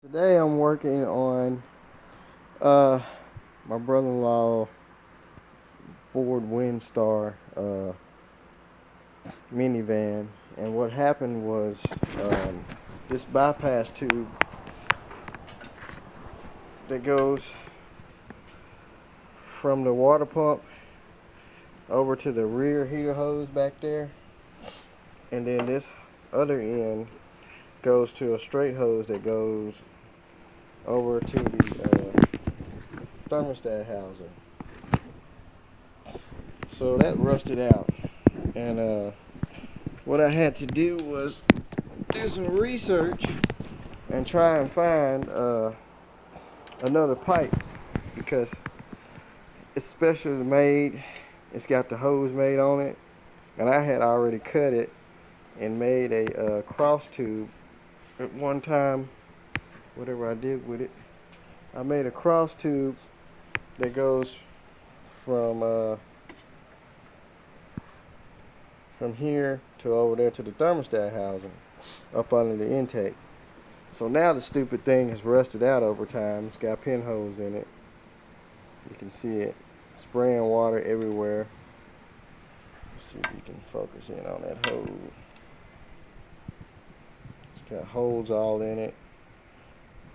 Today I'm working on uh my brother-in-law Ford Windstar minivan, and what happened was this bypass tube that goes from the water pump over to the rear heater hose back there, and then this other end goes to a straight hose that goes over to the thermostat housing. So that rusted out, and what I had to do was do some research and try and find another pipe, because it's specially made. It's got the hose made on it, and I had already cut it and made a cross tube at one time. Whatever I did with it, I made a cross tube that goes from here to over there to the thermostat housing up under the intake. So now the stupid thing has rusted out over time. It's got pinholes in it. You can see it spraying water everywhere. Let's see if you can focus in on that hole. It's got holes all in it.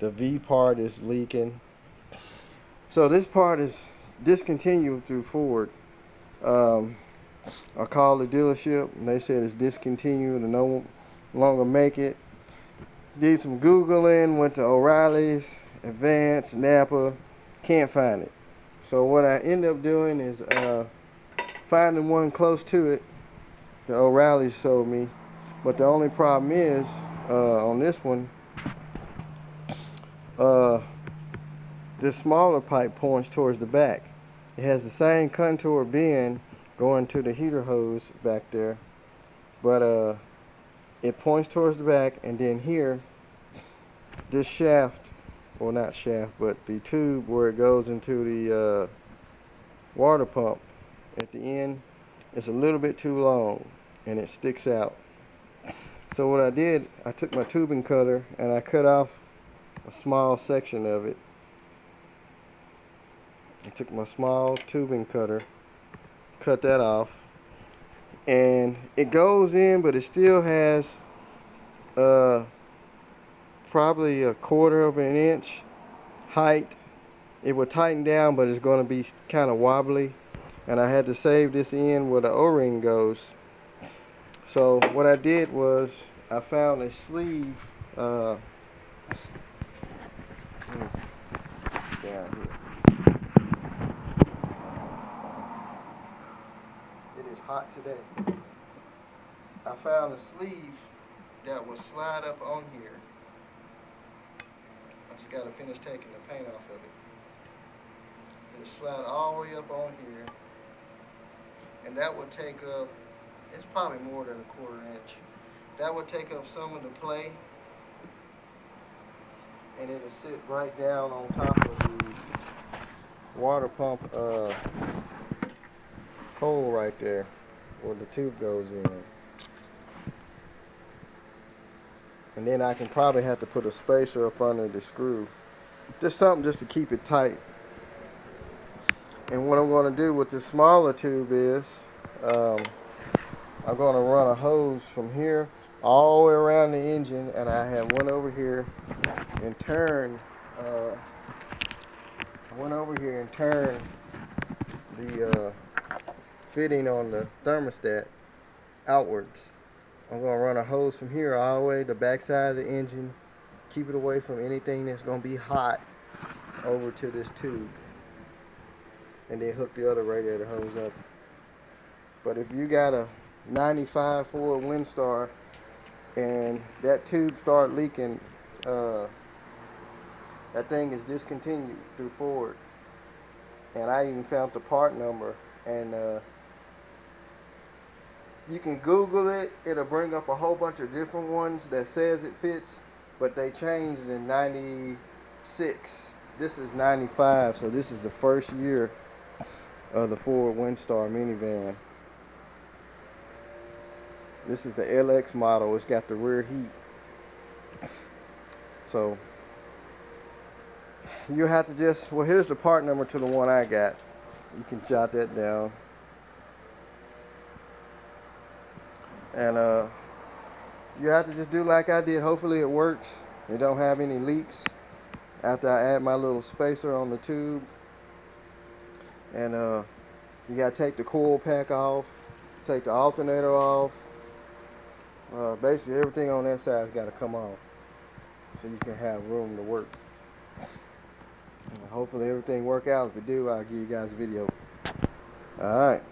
The V part is leaking. So this part is discontinued through Ford. I called the dealership and they said it's discontinued and no longer make it. Did some Googling, went to O'Reilly's, Advance, Napa, can't find it. So what I ended up doing is finding one close to it that O'Reilly's sold me. But the only problem is on this one, this smaller pipe points towards the back. It has the same contour bend going to the heater hose back there, but it points towards the back, and then here, this shaft, well not shaft, but the tube where it goes into the water pump at the end is a little bit too long and it sticks out. So what I did, I took my tubing cutter and I cut off a small section of it. I took my small tubing cutter, cut that off, and it goes in, but it still has probably a quarter of an inch height. It will tighten down, but it's going to be kind of wobbly, and I had to save this end where the O-ring goes. So what I did was I found a sleeve down here. It is hot today. I found a sleeve that will slide up on here. I just got to finish taking the paint off of it. It'll slide all the way up on here, and that would take up, it's probably more than a quarter inch. That would take up some of the play, and it'll sit right down on top of the water pump hole right there where the tube goes in. And then I can probably have to put a spacer up under the screw. Just something just to keep it tight. And what I'm going to do with this smaller tube is I'm going to run a hose from here all the way around the engine, and I have one over here and turn the fitting on the thermostat outwards. I'm going to run a hose from here all the way to the back side of the engine, keep it away from anything that's going to be hot, over to this tube, and then hook the other radiator hose up. But if you got a 95 Ford Windstar and that tube start leaking, that thing is discontinued through Ford. And I even found the part number, and you can Google it. It'll bring up a whole bunch of different ones that says it fits, but they changed in 96. This is 95, so this is the first year of the Ford Windstar minivan. This is the LX model. It's got the rear heat. So you have to just, well, here's the part number to the one I got. You can jot that down. And you have to just do like I did. Hopefully it works. It don't have any leaks after I add my little spacer on the tube. And you gotta take the coil pack off, take the alternator off. Basically everything on that side's gotta come off so you can have room to work. And hopefully everything work out. If it do, I'll give you guys a video. Alright.